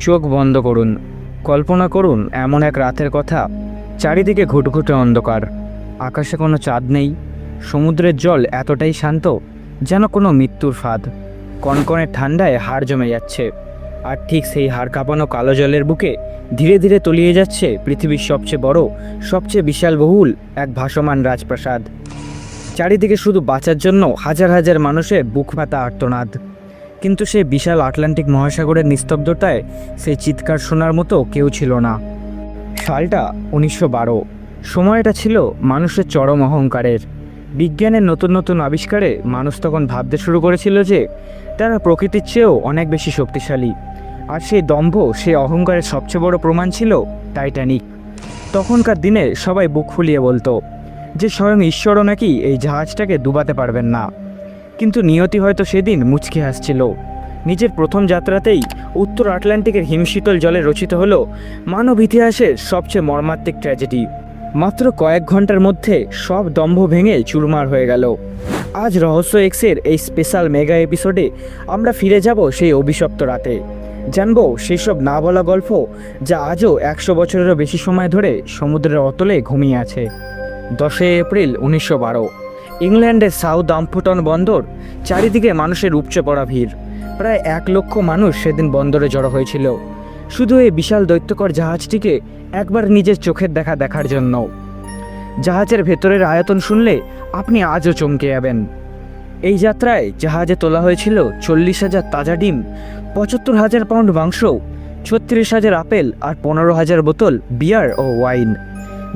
চোখ বন্ধ করুন, কল্পনা করুন এমন এক রাতের কথা, চারিদিকে ঘুটঘুটে অন্ধকার, আকাশে কোনো চাঁদ নেই, সমুদ্রের জল এতটাই শান্ত যেন কোনো মৃত্যুর ফাঁদ, কনকনে ঠান্ডায় হাড় জমে যাচ্ছে। আর ঠিক সেই হাড় কাঁপানো কালো জলের বুকে ধীরে ধীরে তলিয়ে যাচ্ছে পৃথিবীর সবচেয়ে বড়, সবচেয়ে বিশালবহুল এক ভাসমান রাজপ্রাসাদ। চারিদিকে শুধু বাঁচার জন্য হাজার হাজার মানুষের বুক ফাটা আর্তনাদ। কিন্তু সেই বিশাল আটলান্টিক মহাসাগরের নিস্তব্ধতায় সেই চিৎকার শোনার মতো কেউ ছিল না। সালটা 1912। সময়টা ছিল মানুষের চরম অহংকারের। বিজ্ঞানের নতুন নতুন আবিষ্কারে মানুষ তখন ভাবতে শুরু করেছিল যে তারা প্রকৃতির চেয়েও অনেক বেশি শক্তিশালী। আর সেই দম্ভ, সেই অহংকারের সবচেয়ে বড় প্রমাণ ছিল টাইটানিক। তখনকার দিনে সবাই বুক ফুলিয়ে বলতো যে স্বয়ং ঈশ্বরও নাকি এই জাহাজটাকে ডুবাতে পারবেন না। কিন্তু নিয়তি হয়তো সেদিন মুচকি হাসছিল। নিজের প্রথম যাত্রাতেই উত্তর আটলান্টিকের হিমশীতল জলে রচিত হলো মানব ইতিহাসের সবচেয়ে মর্মান্তিক ট্র্যাজেডি। মাত্র কয়েক ঘন্টার মধ্যে সব দম্ভ ভেঙে চুরমার হয়ে গেল। আজ রহস্য এক্সের এই স্পেশাল মেগা এপিসোডে আমরা ফিরে যাব সেই অভিশপ্ত রাতে, জানবো সেই সব না বলা গল্প যা আজও 100 বছরেরও বেশি সময় ধরে সমুদ্রের অতলে ঘুমিয়ে আছে। 10 এপ্রিল 1912, ইংল্যান্ডের সাউথ আম্পটন বন্দর। চারিদিকে মানুষের উপচে পড়া ভিড়। প্রায় 1 লক্ষ মানুষ সেদিন বন্দরে জড়ো হয়েছিল, শুধু এই বিশাল দৈত্যকর জাহাজটিকে একবার নিজের চোখের দেখার জন্য। জাহাজের ভেতরের আয়তন শুনলে আপনি আজও চমকে যাবেন। এই যাত্রায় জাহাজে তোলা হয়েছিল 40,000 তাজা ডিম, 75,000 পাউন্ড মাংস, 36,000 আপেল আর 15,000 বোতল বিয়ার ও ওয়াইন,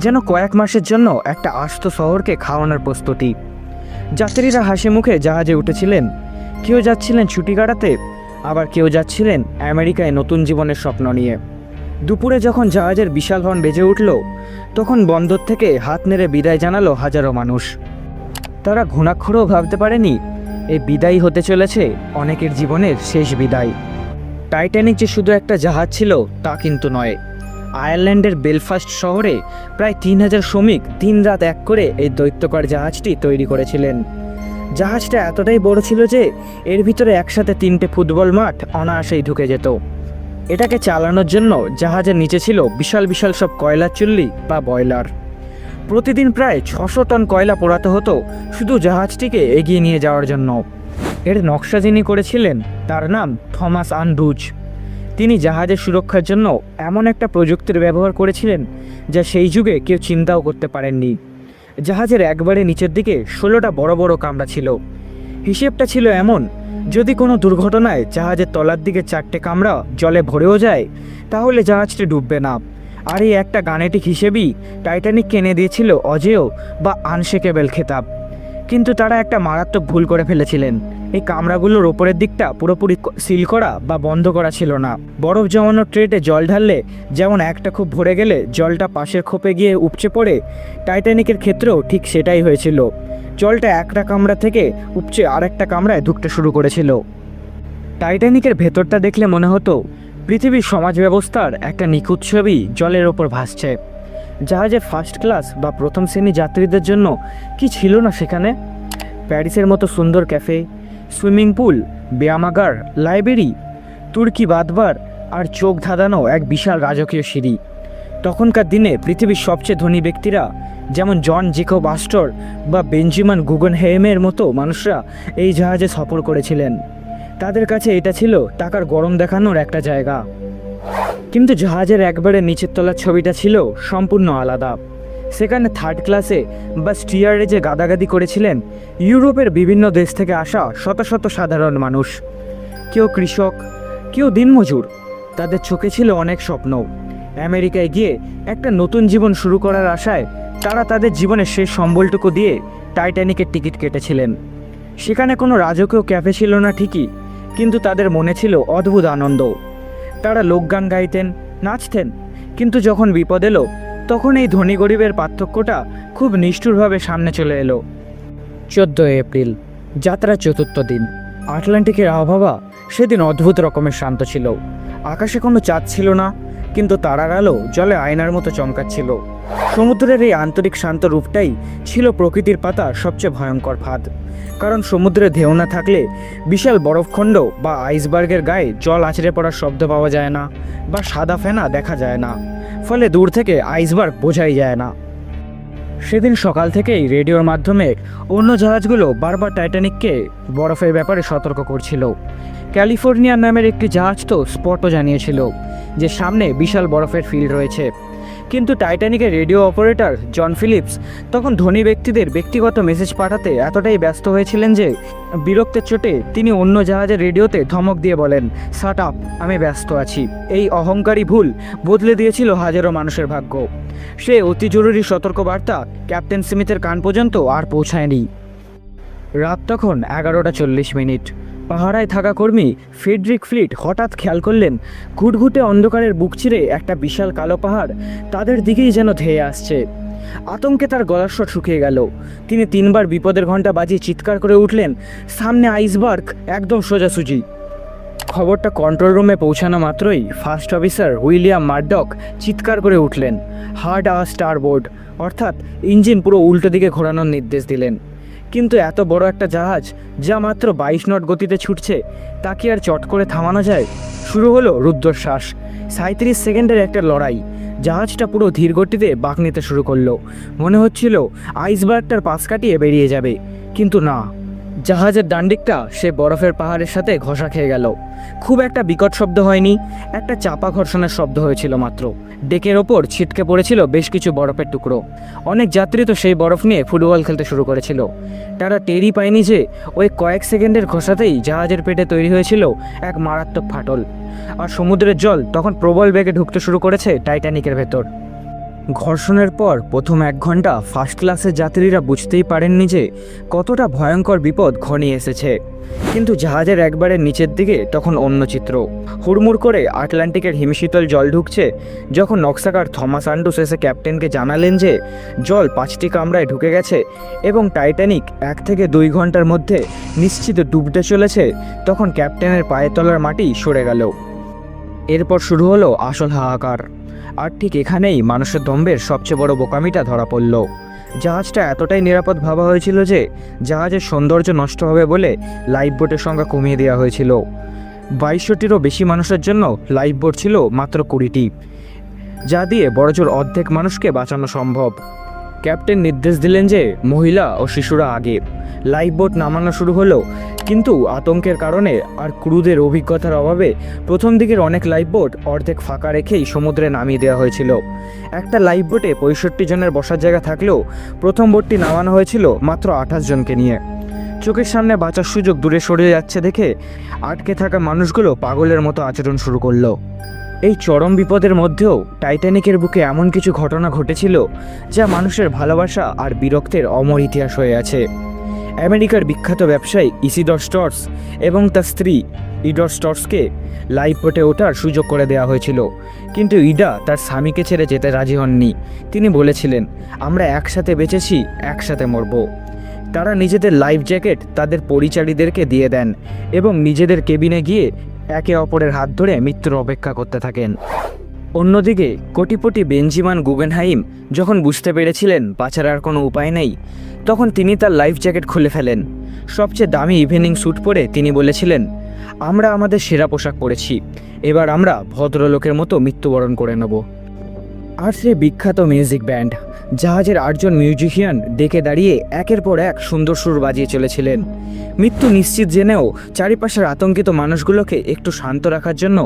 যেন কয়েক মাসের জন্য একটা আস্ত শহরকে খাওয়ানোর প্রস্তুতি। যাত্রীরা হাসি মুখে জাহাজে উঠেছিলেন। কেউ যাচ্ছিলেন ছুটি কাটাতে, আবার কেউ যাচ্ছিলেন আমেরিকায় নতুন জীবনের স্বপ্ন নিয়ে। দুপুরে যখন জাহাজের বিশাল হর্ন বেজে উঠল, তখন বন্দর থেকে হাত নেড়ে বিদায় জানালো হাজারো মানুষ। তারা ঘুণাক্ষরেও ভাবতে পারেনি এই বিদায় হতে চলেছে অনেকের জীবনের শেষ বিদায়। টাইটানিক যে শুধু একটা জাহাজ ছিল তা কিন্তু নয়। আয়ারল্যান্ডের বেলফাস্ট শহরে প্রায় 3,000 শ্রমিক দিনরাত এক করে এই দৈত্যকর জাহাজটি তৈরি করেছিলেন। জাহাজটা এতটাই বড় ছিল যে এর ভিতরে একসাথে 3টে ফুটবল মাঠ অনায়াসেই ঢুকে যেত। এটাকে চালানোর জন্য জাহাজের নিচে ছিল বিশাল বিশাল সব কয়লার চুল্লি বা বয়লার। প্রতিদিন প্রায় 600 টন কয়লা পোড়াতে হতো শুধু জাহাজটিকে এগিয়ে নিয়ে যাওয়ার জন্য। এর নকশা যিনি করেছিলেন তার নাম থমাস আনড্রুজ। তিনি জাহাজের সুরক্ষার জন্য এমন একটা প্রযুক্তির ব্যবহার করেছিলেন যা সেই যুগে কেউ চিন্তাও করতে পারেননি। জাহাজের একবারে নিচের দিকে 16টা বড় বড় কামরা ছিল। হিসেবটা ছিল এমন, যদি কোনো দুর্ঘটনায় জাহাজের তলার দিকে 4টে কামরা জলে ভরেও যায় তাহলে জাহাজটি ডুববে না। আর এই একটা গাণিতিক হিসেবেই টাইটানিককে এনে দিয়েছিল অজেয় বা আনশেকেবল খেতাব। কিন্তু তারা একটা মারাত্মক ভুল করে ফেলেছিলেন। এই কামরাগুলোর ওপরের দিকটা পুরোপুরি সিল করা বা বন্ধ করা ছিল না। বরফ জমানো ট্রেতে জল ঢাললে যেমন একটা খোপ ভরে গেলে জলটা পাশের খোপে গিয়ে উপচে পড়ে, টাইটানিকের ক্ষেত্রেও ঠিক সেটাই হয়েছিল। জলটা একটা কামরা থেকে উপচে আরেকটা কামরায় ঢুকতে শুরু করেছিল। টাইটানিকের ভেতরটা দেখলে মনে হতো পৃথিবীর সমাজ ব্যবস্থার একটা নিখুঁত ছবি জলের ওপর ভাসছে। জাহাজে ফার্স্ট ক্লাস বা প্রথম শ্রেণী যাত্রীদের জন্য কি ছিল না সেখানে? প্যারিসের মতো সুন্দর ক্যাফে, সুইমিং পুল, ব্যায়ামাগার, লাইব্রেরি, তুর্কি বাঁধবার আর চোখ ধাঁধানো এক বিশাল রাজকীয় সিঁড়ি। তখনকার দিনে পৃথিবীর সবচেয়ে ধনী ব্যক্তিরা যেমন জন জেকব আস্টর বা বেঞ্জামিন গুগেনহেইমের মতো মানুষরা এই জাহাজে সফর করেছিলেন। তাদের কাছে এটা ছিল টাকার গরম দেখানোর একটা জায়গা। কিন্তু জাহাজের একবারে নিচের তলার ছবিটা ছিল সম্পূর্ণ আলাদা। সেখানে থার্ড ক্লাসে বা স্টিয়ারে যে গাদাগাদি করেছিলেন ইউরোপের বিভিন্ন দেশ থেকে আসা শত শত সাধারণ মানুষ। কেউ কৃষক, কেউ দিনমজুর। তাদের চোখে ছিল অনেক স্বপ্ন। আমেরিকায় গিয়ে একটা নতুন জীবন শুরু করার আশায় তারা তাদের জীবনের শেষ সম্বলটুকু দিয়ে টাইটানিকের টিকিট কেটেছিলেন। সেখানে কোনো রাজকীয় ক্যাফে ছিল না ঠিকই, কিন্তু তাদের মনে ছিল অদ্ভুত আনন্দ। তারা লোকগান গাইতেন, নাচতেন। কিন্তু যখন বিপদ এলো তখন এই ধনী গরিবের পার্থক্যটা খুব নিষ্ঠুরভাবে সামনে চলে এলো। 14 এপ্রিল, যাত্রার 4র্থ দিন। আটলান্টিকের আবহাওয়া সেদিন অদ্ভুত রকমের শান্ত ছিল। আকাশে কোনো চাঁদ ছিল না, কিন্তু তারার আলো জলে আয়নার মতো চমকাচ্ছিল। সমুদ্রের এই আন্তরিক শান্ত রূপটাই ছিল প্রকৃতির পাতা সবচেয়ে ভয়ঙ্কর ফাঁদ। কারণ সমুদ্রে ঢেউ না থাকলে বিশাল বরফখণ্ড বা আইসবার্গের গায়ে জল আছড়ে পড়ার শব্দ পাওয়া যায় না, বা সাদা ফেনা দেখা যায় না, ফলে দূর থেকে আইসবার্গ বোঝাই যায় না। সেদিন সকাল থেকেই রেডিওর মাধ্যমে অন্য জাহাজগুলো বারবার টাইটানিককে বরফের ব্যাপারে সতর্ক করছিল। ক্যালিফোর্নিয়া নামের একটি জাহাজ তো স্পটও জানিয়েছিল যে সামনে বিশাল বরফের ফিল্ড রয়েছে। কিন্তু টাইটানিকের রেডিও অপারেটর জন ফিলিপস তখন ধনী ব্যক্তিদের ব্যক্তিগত মেসেজ পাঠাতে এতটাই ব্যস্ত হয়েছিলেন যে বিরক্তের চোটে তিনি অন্য জাহাজের রেডিওতে ধমক দিয়ে বলেন, শাট আপ, আমি ব্যস্ত আছি। এই অহংকারী ভুল বদলে দিয়েছিল হাজারো মানুষের ভাগ্য। সে অতি জরুরি সতর্কবার্তা ক্যাপ্টেন স্মিথের কান পর্যন্ত আর পৌঁছায়নি। রাত তখন 11:40। পাহারায় থাকা কর্মী ফ্রেডরিক ফ্লিট হঠাৎ খেয়াল করলেন ঘুটঘুটে অন্ধকারের বুক চিরে একটা বিশাল কালো পাহাড় তাদের দিকেই যেন ধেয়ে আসছে। আতঙ্কে তার গলার স্বর শুকিয়ে গেল। তিনি 3বার বিপদের ঘণ্টা বাজিয়ে চিৎকার করে উঠলেন, সামনে আইসবার্গ, একদম সোজাসুজি। খবরটা কন্ট্রোল রুমে পৌঁছানো মাত্রই ফার্স্ট অফিসার উইলিয়াম মারডক চিৎকার করে উঠলেন, হার্ড স্টারবোর্ড, অর্থাৎ ইঞ্জিন পুরো উল্টো দিকে ঘোরানোর নির্দেশ দিলেন। কিন্তু এত বড় একটা জাহাজ যা মাত্র 22 নট গতিতে ছুটছে তা কি আর চট করে থামানো যায়? শুরু হলো রুদ্ধশ্বাস। 37 সেকেন্ডের একটা লড়াই। জাহাজটা পুরো ধীর গতিতে বাঁক নিতে শুরু করলো। মনে হচ্ছিল আইসবার্গটার পাশ কাটিয়ে বেরিয়ে যাবে, কিন্তু না। জাহাজের ডান্ডিকটা সে বরফের পাহাড়ের সাথে ঘষা খেয়ে গেল। খুব একটা বিকট শব্দ হয়নি, একটা চাপা ঘর্ষণের শব্দ হয়েছিল মাত্র। ডেকের ওপর ছিটকে পড়েছিল বেশ কিছু বরফের টুকরো। অনেক যাত্রী তো সেই বরফ নিয়ে ফুটবল খেলতে শুরু করেছিল। তারা টেরই পায়নি যে ওই কয়েক সেকেন্ডের ঘষাতেই জাহাজের পেটে তৈরি হয়েছিল এক মারাত্মক ফাটল। আর সমুদ্রের জল তখন প্রবল বেগে ঢুকতে শুরু করেছে টাইটানিকের ভেতর। ঘর্ষণের পর প্রথম 1 ঘন্টা ফার্স্ট ক্লাসের যাত্রীরা বুঝতেই পারেননি যে কতটা ভয়ঙ্কর বিপদ ঘনিয়ে এসেছে। কিন্তু জাহাজের একবারে নিচের দিকে তখন অন্য চিত্র। হুড়মুড় করে আটলান্টিকের হিমশীতল জল ঢুকছে। যখন নকশাকার থমাস আন্ডুস এসে ক্যাপ্টেনকে জানালেন যে জল 5টি কামরায় ঢুকে গেছে এবং টাইটানিক 1 থেকে 2 ঘন্টার মধ্যে নিশ্চিত ডুবতে চলেছে, তখন ক্যাপ্টেনের পায়ের তলার মাটি সরে গেল। এরপর শুরু হলো আসল হাহাকার। আর ঠিক এখানেই মানুষের দম্ভের সবচেয়ে বড় বোকামিটা ধরা পড়ল। জাহাজটা এতটাই নিরাপদ ভাবা হয়েছিল যে জাহাজের সৌন্দর্য নষ্ট হবে বলে লাইফ বোটের সংখ্যা কমিয়ে দেওয়া হয়েছিল। 2200টিরও বেশি মানুষের জন্য লাইফ বোট ছিল মাত্র 20টি, যা দিয়ে বড়জোর অর্ধেক মানুষকে বাঁচানো সম্ভব। ক্যাপ্টেন নির্দেশ দিলেন যে মহিলা ও শিশুরা আগে। লাইফ বোট নামানো শুরু হলো, কিন্তু আতঙ্কের কারণে আর ক্রুদের অভিজ্ঞতার অভাবে প্রথম দিকের অনেক লাইফ বোট অর্ধেক ফাঁকা রেখেই সমুদ্রে নামিয়ে দেওয়া হয়েছিল। একটা লাইফ বোটে 65 জনের বসার জায়গা থাকলেও প্রথম বোটটি নামানো হয়েছিল মাত্র 28 জনকে নিয়ে। চোখের সামনে বাঁচার সুযোগ দূরে সরে যাচ্ছে দেখে আটকে থাকা মানুষগুলো পাগলের মতো আচরণ শুরু করলো। এই চরম বিপদের মধ্যেও টাইটানিকের বুকে এমন কিছু ঘটনা ঘটেছিল যা মানুষের ভালোবাসা আর বিরক্তের অমর ইতিহাস হয়ে আছে। আমেরিকার বিখ্যাত ব্যবসায়ী ইসিডর স্টর্স এবং তার স্ত্রী ইডর স্টর্সকে লাইফ বোটে ওঠার সুযোগ করে দেওয়া হয়েছিল, কিন্তু ইডা তার স্বামীকে ছেড়ে যেতে রাজি হননি। তিনি বলেছিলেন, আমরা একসাথে বেঁচেছি, একসাথে মরব। তারা নিজেদের লাইফ জ্যাকেট তাদের পরিচারীদেরকে দিয়ে দেন এবং নিজেদের কেবিনে গিয়ে একে অপরের হাত ধরে মৃত্যুর অপেক্ষা করতে থাকেন। অন্যদিকে কোটিপতি বেঞ্জামিন গুগেনহাইম যখন বুঝতে পেরেছিলেন বাঁচার আর কোনো উপায় নেই, তখন তিনি তার লাইফ জ্যাকেট খুলে ফেলেন। সবচেয়ে দামি ইভিনিং স্যুট পরে তিনি বলেছিলেন, আমরা আমাদের সেরা পোশাক পরেছি, এবার আমরা ভদ্রলোকের মতো মৃত্যুবরণ করে নেব। আর সে বিখ্যাত মিউজিক ব্যান্ড, জাহাজের 8 জন মিউজিশিয়ান ডেকে দাঁড়িয়ে একের পর এক সুন্দর সুর বাজিয়ে চলেছিলেন। মৃত্যু নিশ্চিত জেনেও চারিপাশের আতঙ্কিত মানুষগুলোকে একটু শান্ত রাখার জন্য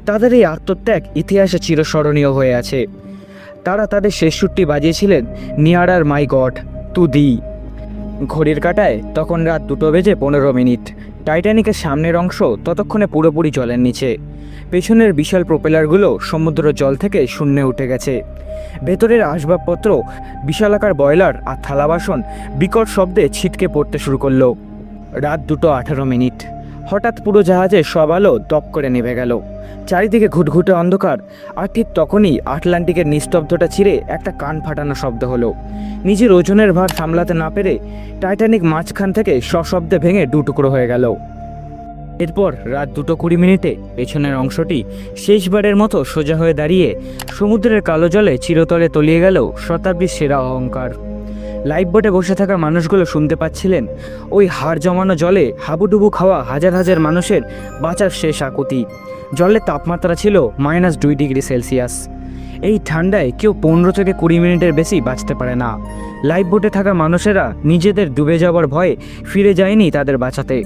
তাদের এই আত্মত্যাগ ইতিহাসে চিরস্মরণীয় হয়ে আছে। তারা তাদের শেষ সুরটি বাজিয়েছিলেন, নিয়ারার মাই গড টু দি। ঘড়ির কাঁটায় তখন রাত 2:15। টাইটানিকের সামনের অংশ ততক্ষণে পুরোপুরি জলের নিচে। পেছনের বিশাল প্রোপেলারগুলো সমুদ্র জল থেকে শূন্যে উঠে গেছে। ভেতরের আসবাবপত্র, বিশালাকার বয়লার আর থালা বাসন বিকট শব্দে ছিটকে পড়তে শুরু করলো। রাত 2:18। হঠাৎ পুরো জাহাজে সব আলো দপ করে নেভে গেল। চারিদিকে ঘুটঘুটে অন্ধকার। আর ঠিক তখনই আটলান্টিকের নিস্তব্ধতা ছিঁড়ে একটা কান ফাটানো শব্দ হলো। নিজের ওজনের ভার সামলাতে না পেরে টাইটানিক মাঝখান থেকে সশব্দে ভেঙে 2 টুকরো হয়ে গেল। এরপর রাত 2:20 পেছনের অংশটি শেষবারের মতো সোজা হয়ে দাঁড়িয়ে সমুদ্রের কালো জলে চিরতরে তলিয়ে গেল শতাব্দীর সেরা অহংকার। লাইফ বোটে বসে থাকা মানুষগুলো শুনতে পাচ্ছিলেন ওই হাড় জমানো জলে হাবুডুবু খাওয়া হাজার হাজার মানুষের বাঁচার শেষ আকুতি। জলের তাপমাত্রা ছিল -2°C। এই ঠান্ডায় কেউ 15 থেকে 20 মিনিটের বেশি বাঁচতে পারে না। লাইফ বোটে থাকা মানুষেরা নিজেদের ডুবে যাওয়ার ভয়ে ফিরে যায়নি তাদের বাঁচাতে।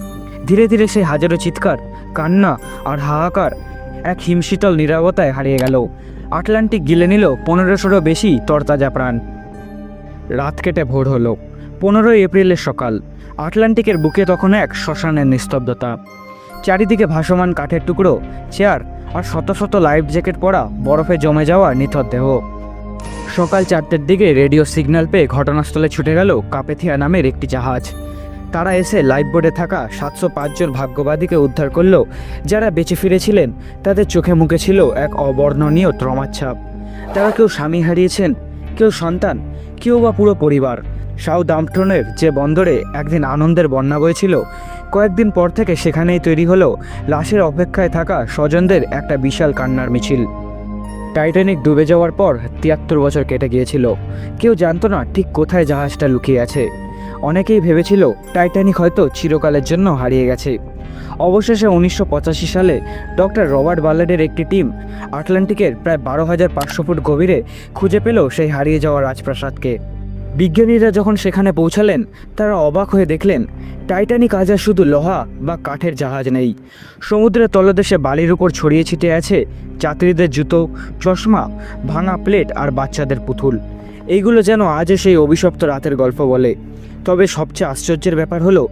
ধীরে ধীরে সেই হাজারো চিৎকার, কান্না আর হাহাকার এক হিমশীতল নীরবতায় হারিয়ে গেল। আটলান্টিক গিলে নিল 1500 বেশি তরতাজা প্রাণ। রাত কেটে ভোর হলো। 15 এপ্রিলের সকাল। আটলান্টিকের বুকে তখন এক শ্মশানের নিস্তব্ধতা। চারিদিকে ভাসমান কাঠের টুকরো, চেয়ার আর শত শত লাইফ জ্যাকেট পরা বরফে জমে যাওয়া নিথর দেহ। সকাল 4টের দিকে রেডিও সিগন্যাল পেয়ে ঘটনাস্থলে ছুটে গেল কাপেথিয়া নামের একটি জাহাজ। তারা এসে লাইফ বোটে থাকা 705 জন ভাগ্যবাদীকে উদ্ধার করল। যারা বেঁচে ফিরেছিলেন তাদের চোখে মুখে ছিল এক অবর্ণনীয় ট্রমার ছাপ। তারা কেউ স্বামী হারিয়েছেন, কেউ সন্তান, কেউ বা পুরো পরিবার। সাউদাম্পটনের যে বন্দরে একদিন আনন্দের বন্যা বয়েছিল, কয়েকদিন পর থেকে সেখানেই তৈরি হলো লাশের অপেক্ষায় থাকা স্বজনদের একটা বিশাল কান্নার মিছিল। টাইটানিক ডুবে যাওয়ার পর 73 বছর কেটে গিয়েছিল। কেউ জানতো না ঠিক কোথায় জাহাজটা লুকিয়ে আছে। অনেকেই ভেবেছিল টাইটানিক হয়তো চিরকালের জন্য হারিয়ে গেছে। অবশেষে 1985 সালে ডক্টর রবার্ট বার্লেটের একটি টিম আটলান্টিকের প্রায় 12,500 ফুট গভীরে খুঁজে পেল সেই হারিয়ে যাওয়া রাজপ্রাসাদকে। বিজ্ঞানীরা যখন সেখানে পৌঁছালেন, তারা অবাক হয়ে দেখলেন টাইটানিক আজ আর শুধু লোহা বা কাঠের জাহাজ নেই। সমুদ্রের তলদেশে বালির উপর ছড়িয়ে ছিটিয়ে আছে যাত্রীদের জুতো, চশমা, ভাঙা প্লেট আর বাচ্চাদের পুতুল। এইগুলো যেন আজও সেই অভিশপ্ত রাতের গল্প বলে। তবে সবচেয়ে আশ্চর্যের ব্যাপার হলো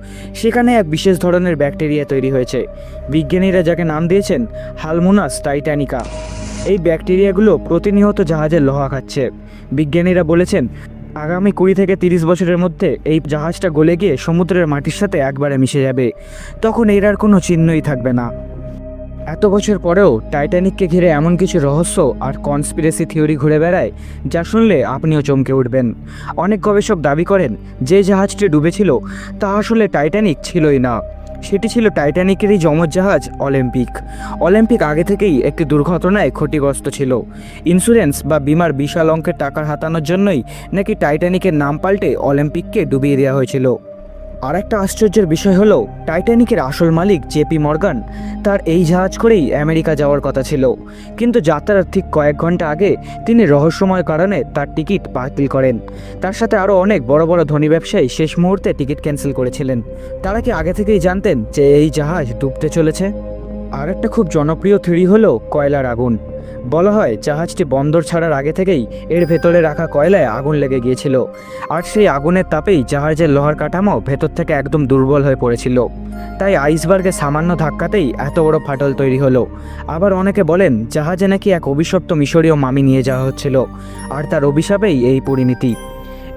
সেখানে এক বিশেষ ধরনের ব্যাকটেরিয়া তৈরি হয়েছে। বিজ্ঞানীরা যাকে নাম দিয়েছেন হালমোনাস টাইটানিকা। এই ব্যাকটেরিয়াগুলো প্রতিনিয়ত জাহাজের লোহা খাচ্ছে। বিজ্ঞানীরা বলেছেন আগামী 20 থেকে 30 বছরের মধ্যে এই জাহাজটা গলে গিয়ে সমুদ্রের মাটির সাথে একবারে মিশে যাবে। তখন এর আর কোনো চিহ্নই থাকবে না। এত বছর পরেও টাইটানিককে ঘিরে এমন কিছু রহস্য আর কনস্পিরেসি থিওরি ঘুরে বেড়ায় যা শুনলে আপনিও চমকে উঠবেন। অনেক গবেষক দাবি করেন যে জাহাজটি ডুবেছিল তা আসলে টাইটানিক ছিলই না। সেটি ছিল টাইটানিকেরই যমজ জাহাজ অলিম্পিক। অলিম্পিক আগে থেকেই একটি দুর্ঘটনায় ক্ষতিগ্রস্ত ছিল। ইন্স্যুরেন্স বা বিমার বিশাল অঙ্কের টাকা হাতানোর জন্যই নাকি টাইটানিকের নাম পাল্টে অলিম্পিককে ডুবিয়ে দেওয়া হয়েছিল। আর একটা আশ্চর্যের বিষয় হলো টাইটানিকের আসল মালিক জেপি মর্গান, তার এই জাহাজ করেই আমেরিকা যাওয়ার কথা ছিল। কিন্তু যাত্রার ঠিক কয়েক ঘন্টা আগে তিনি রহস্যময় কারণে তার টিকিট বাতিল করেন। তার সাথে আরও অনেক বড় বড় ধনী ব্যবসায়ী শেষ মুহূর্তে টিকিট ক্যান্সেল করেছিলেন। তারা কি আগে থেকেই জানতেন যে এই জাহাজ ডুবতে চলেছে? আর একটা খুব জনপ্রিয় থিওরি হলো কয়লার আগুন। বলা হয় জাহাজটি বন্দর ছাড়ার আগে থেকেই এর ভেতরে রাখা কয়লায় আগুন লেগে গিয়েছিল, আর সেই আগুনের তাপেই জাহাজের লোহার কাঠামো ভেতর থেকে একদম দুর্বল হয়ে পড়েছিল। তাই আইসবার্গের সামান্য ধাক্কাতেই এত বড় ফাটল তৈরি হলো। আবার অনেকে বলেন জাহাজে নাকি এক অভিশপ্ত মিশরীয় মামি নিয়ে যাওয়া হচ্ছিল, আর তার অভিশাপেই এই পরিণতি।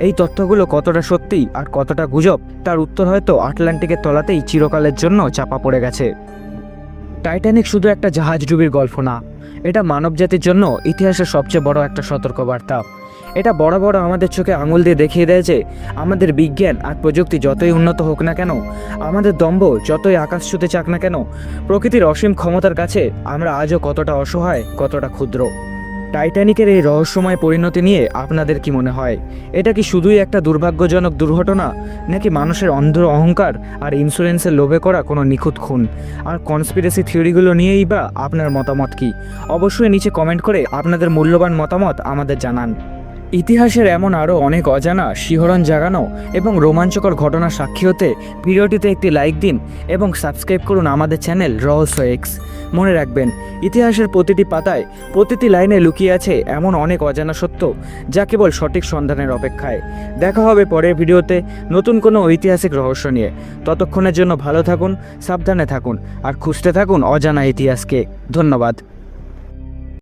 এই তথ্যগুলো কতটা সত্যি আর কতটা গুজব তার উত্তর হয়তো আটলান্টিকের তলাতেই চিরকালের জন্য চাপা পড়ে গেছে। টাইটানিক শুধু একটা জাহাজ ডুবির গল্প না, এটা মানবজাতির জন্য ইতিহাসের সবচেয়ে বড় একটা সতর্কবার্তা। এটা বড় বড় আমাদের চোখে আঙুল দিয়ে দেখিয়ে দেয় যে আমাদের বিজ্ঞান আর প্রযুক্তি যতই উন্নত হোক না কেন, আমাদের দম্ভ যতই আকাশ ছুঁতে চাক না কেন, প্রকৃতির অসীম ক্ষমতার কাছে আমরা আজও কতটা অসহায়, কতটা ক্ষুদ্র। টাইটানিকের এই রহস্যময় পরিণতি নিয়ে আপনাদের কি মনে হয়? এটা কি শুধুই একটা দুর্ভাগ্যজনক দুর্ঘটনা, নাকি মানুষের অন্ধ অহংকার আর ইন্স্যুরেন্সের লোভে করা কোনো নিখুঁত খুন? আর কনস্পিরেসি থিওরিগুলো নিয়েই বা আপনার মতামত কি? অবশ্যই নিচে কমেন্ট করে আপনাদের মূল্যবান মতামত আমাদের জানান। ইতিহাসের এমন আরও অনেক অজানা, শিহরণ জাগানো এবং রোমাঞ্চকর ঘটনার সাক্ষী হতে ভিডিওটিতে একটি লাইক দিন এবং সাবস্ক্রাইব করুন আমাদের চ্যানেল রহস্য এক্স। মনে রাখবেন, ইতিহাসের প্রতিটি পাতায়, প্রতিটি লাইনে লুকিয়ে আছে এমন অনেক অজানা সত্য যা কেবল সঠিক সন্ধানের অপেক্ষায়। দেখা হবে পরের ভিডিওতে নতুন কোনো ঐতিহাসিক রহস্য নিয়ে। ততক্ষণের জন্য ভালো থাকুন, সাবধানে থাকুন আর খুঁজতে থাকুন অজানা ইতিহাসকে। ধন্যবাদ।